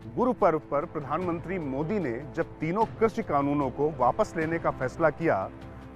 गुरु पर्व पर प्रधानमंत्री मोदी ने जब तीनों कृषि कानूनों को वापस लेने का फैसला किया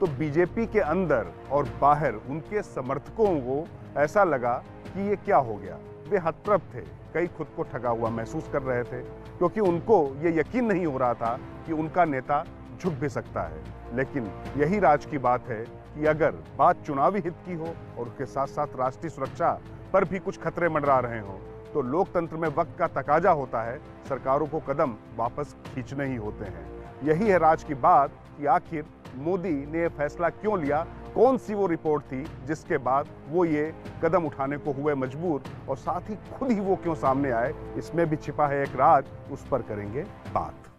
तो बीजेपी के अंदर और बाहर उनके समर्थकों को ऐसा लगा कि ये क्या हो गया। वे हतप्रभ थे, कई खुद को ठगा हुआ महसूस कर रहे थे, क्योंकि उनको ये यकीन नहीं हो रहा था कि उनका नेता झुक भी सकता है। लेकिन यही राज की बात है कि अगर बात चुनावी हित की हो और उसके साथ साथ राष्ट्रीय सुरक्षा पर भी कुछ खतरे मंडरा रहे हों तो लोकतंत्र में वक्त का तकाजा होता है, सरकारों को कदम वापस खींचने ही होते हैं। यही है राज की बात कि आखिर मोदी ने यह फैसला क्यों लिया, कौन सी वो रिपोर्ट थी जिसके बाद वो ये कदम उठाने को हुए मजबूर, और साथ ही खुद ही वो क्यों सामने आए, इसमें भी छिपा है एक राज। उस पर करेंगे बात।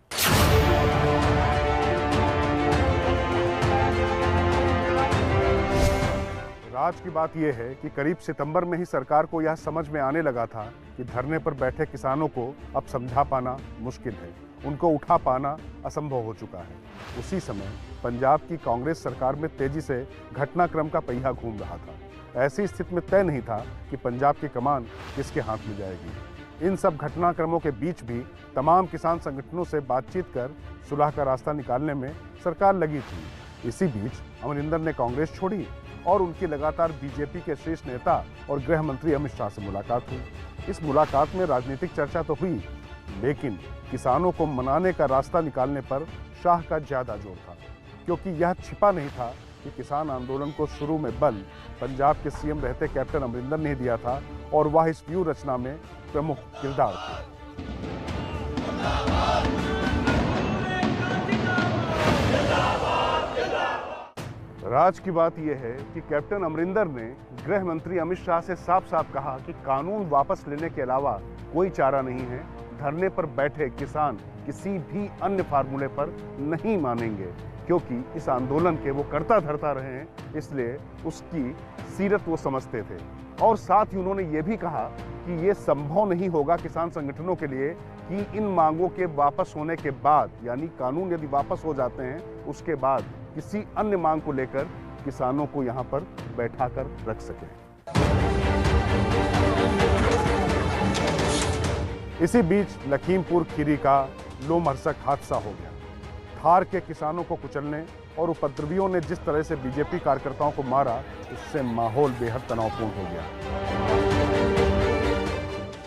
राज की बात यह है कि करीब सितंबर में ही सरकार को यह समझ में आने लगा था कि धरने पर बैठे किसानों को अब समझा पाना मुश्किल है, उनको उठा पाना असंभव हो चुका है। उसी समय पंजाब की कांग्रेस सरकार में तेजी से घटनाक्रम का पहिया घूम रहा था। ऐसी स्थिति में तय नहीं था कि पंजाब की कमान किसके हाथ में जाएगी। इन सब घटनाक्रमों के बीच भी तमाम किसान संगठनों से बातचीत कर सुलह का रास्ता निकालने में सरकार लगी थी। इसी बीच अमरिंदर ने कांग्रेस छोड़ी और उनकी लगातार बीजेपी के शीर्ष नेता और गृह मंत्री अमित शाह से मुलाकात हुई। इस मुलाकात में राजनीतिक चर्चा तो हुई, लेकिन किसानों को मनाने का रास्ता निकालने पर शाह का ज्यादा जोर था, क्योंकि यह छिपा नहीं था कि किसान आंदोलन को शुरू में बल पंजाब के सीएम रहते कैप्टन अमरिंदर ने दिया था और वह इस व्यूह रचना में प्रमुख किरदार थे। राज की बात यह है कि कैप्टन अमरिंदर ने गृह मंत्री अमित शाह से साफ साफ कहा कि कानून वापस लेने के अलावा कोई चारा नहीं है। धरने पर बैठे किसान किसी भी अन्य फार्मूले पर नहीं मानेंगे, क्योंकि इस आंदोलन के वो कर्ता धर्ता रहे हैं, इसलिए उसकी सीरत वो समझते थे। और साथ ही उन्होंने ये भी कहा कि ये संभव नहीं होगा किसान संगठनों के लिए कि इन मांगों के वापस होने के बाद, यानी कानून यदि वापस हो जाते हैं उसके बाद किसी अन्य मांग को लेकर किसानों को यहाँ पर बैठा कर रख सके। इसी बीच लखीमपुर खीरी का लोमहर्षक हादसा हो गया। थार के किसानों को कुचलने और उपद्रवियों ने जिस तरह से बीजेपी कार्यकर्ताओं को मारा, उससे माहौल बेहद तनावपूर्ण हो गया।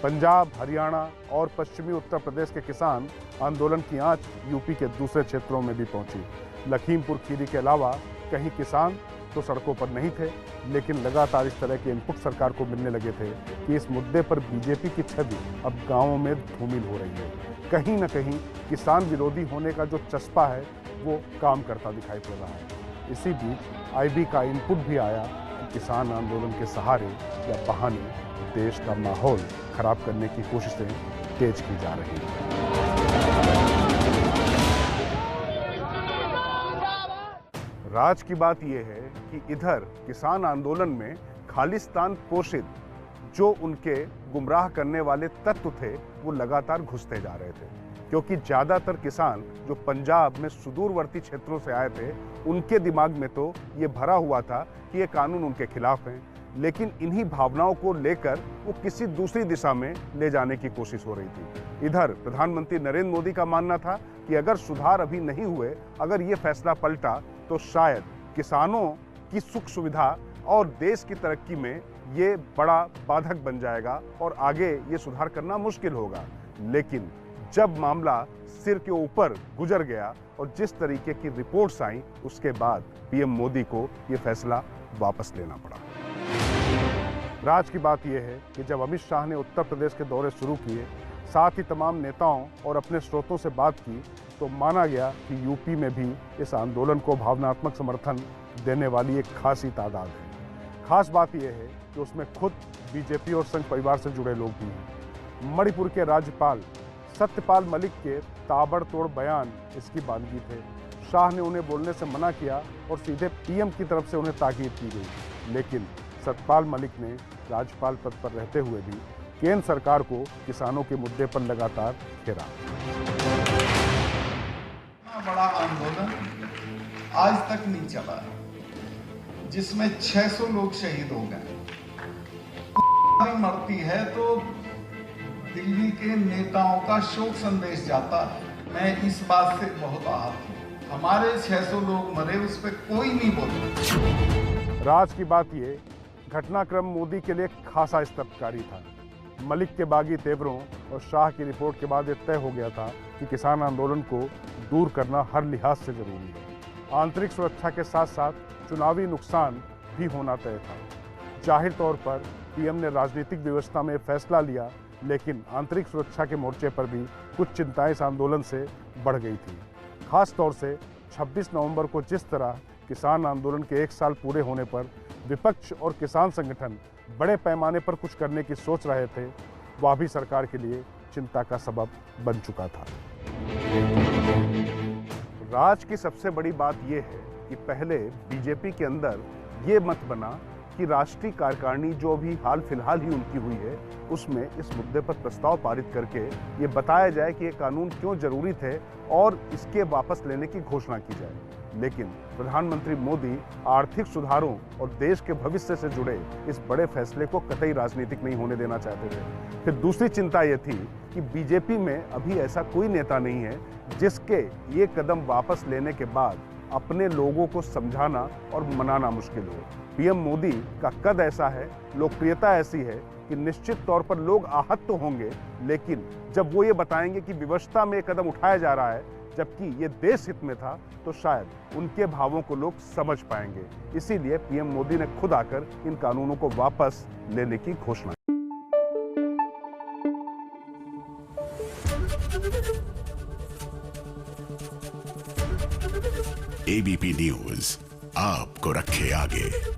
पंजाब, हरियाणा और पश्चिमी उत्तर प्रदेश के किसान आंदोलन की आंच यूपी के दूसरे क्षेत्रों में भी पहुंची। लखीमपुर खीरी के अलावा कहीं किसान तो सड़कों पर नहीं थे, लेकिन लगातार इस तरह के इनपुट सरकार को मिलने लगे थे कि इस मुद्दे पर बीजेपी की छवि अब गांवों में धूमिल हो रही है। कहीं न कहीं किसान विरोधी होने का जो चस्पा है वो काम करता दिखाई पड़ रहा है। इसी बीच आईबी का इनपुट भी आया कि किसान आंदोलन के सहारे या बहाने देश का माहौल खराब करने की कोशिशें तेज की जा रही हैं। राज की बात यह है कि इधर किसान आंदोलन में खालिस्तान पोषित जो उनके गुमराह करने वाले तत्व थे वो लगातार घुसते जा रहे थे, क्योंकि ज़्यादातर किसान जो पंजाब में सुदूरवर्ती क्षेत्रों से आए थे उनके दिमाग में तो ये भरा हुआ था कि ये कानून उनके खिलाफ हैं, लेकिन इन्हीं भावनाओं को लेकर वो किसी दूसरी दिशा में ले जाने की कोशिश हो रही थी। इधर प्रधानमंत्री नरेंद्र मोदी का मानना था कि अगर सुधार अभी नहीं हुए, अगर ये फैसला पलटा तो शायद किसानों की सुख सुविधा और देश की तरक्की में ये बड़ा बाधक बन जाएगा और आगे ये सुधार करना मुश्किल होगा। लेकिन जब मामला सिर के ऊपर गुजर गया और जिस तरीके की रिपोर्ट्स आई, उसके बाद पीएम मोदी को ये फैसला वापस लेना पड़ा। राज की बात यह है कि जब अमित शाह ने उत्तर प्रदेश के दौरे शुरू किए, साथ ही तमाम नेताओं और अपने स्रोतों से बात की, तो माना गया कि यूपी में भी इस आंदोलन को भावनात्मक समर्थन देने वाली एक खासी तादाद है। खास बात यह है कि उसमें खुद बीजेपी और संघ परिवार से जुड़े लोग भी हैं। मणिपुर के राज्यपाल सत्यपाल मलिक के ताबड़तोड़ बयान इसकी बानगी थे। शाह ने उन्हें बोलने से मना किया और सीधे पीएम की तरफ से उन्हें ताकीद की गई, लेकिन सत्यपाल मलिक ने राज्यपाल पद पर रहते हुए भी केंद्र सरकार को किसानों के मुद्दे पर लगातार घेरा। बड़ा आंदोलन आज तक नहीं चला जिसमें 600 लोग शहीद हो गए। मरती है तो दिल्ली के नेताओं का शोक संदेश जाता है। मैं इस बात से बहुत आहत हूँ। हमारे 600 लोग मरे, उस पर कोई नहीं बोलता। राज की बात ये, घटनाक्रम मोदी के लिए खासा स्तब्धकारी था। मलिक के बागी तेवरों और शाह की रिपोर्ट के बाद यह तय हो गया था कि किसान आंदोलन को दूर करना हर लिहाज से जरूरी है। आंतरिक सुरक्षा के साथ साथ चुनावी नुकसान भी होना तय था। जाहिर तौर पर पीएम ने राजनीतिक व्यवस्था में फैसला लिया, लेकिन आंतरिक सुरक्षा के मोर्चे पर भी कुछ चिंताएं इस आंदोलन से बढ़ गई थी। खास तौर से 26 नवंबर को जिस तरह किसान आंदोलन के 1 साल पूरे होने पर विपक्ष और किसान संगठन बड़े पैमाने पर कुछ करने की सोच रहे थे, वह भी सरकार के लिए चिंता का सबब बन चुका था। राज की सबसे बड़ी बात यह है कि पहले बीजेपी के अंदर ये मत बना कि राष्ट्रीय कार्यकारिणी जो अभी हाल फिलहाल ही उनकी हुई है, उसमें इस मुद्दे पर प्रस्ताव पारित करके ये बताया जाए कि ये कानून क्यों जरूरी थे और इसके वापस लेने की घोषणा की जाए। लेकिन प्रधानमंत्री मोदी आर्थिक सुधारों और देश के भविष्य से जुड़े इस बड़े फैसले को कतई राजनीतिक नहीं होने देना चाहते थे। फिर दूसरी चिंता यह थी कि बीजेपी में अभी ऐसा कोई नेता नहीं है जिसके ये कदम वापस लेने के बाद अपने लोगों को समझाना और मनाना मुश्किल हो। पीएम मोदी का कद ऐसा है, लोकप्रियता ऐसी है कि निश्चित तौर पर लोग आहत तो होंगे, लेकिन जब वो ये बताएंगे कि विवशता में कदम उठाया जा रहा है जबकि ये देश हित में था, तो शायद उनके भावों को लोग समझ पाएंगे। इसीलिए पीएम मोदी ने खुद आकर इन कानूनों को वापस लेने की घोषणा की। एबीपी न्यूज आपको रखे आगे।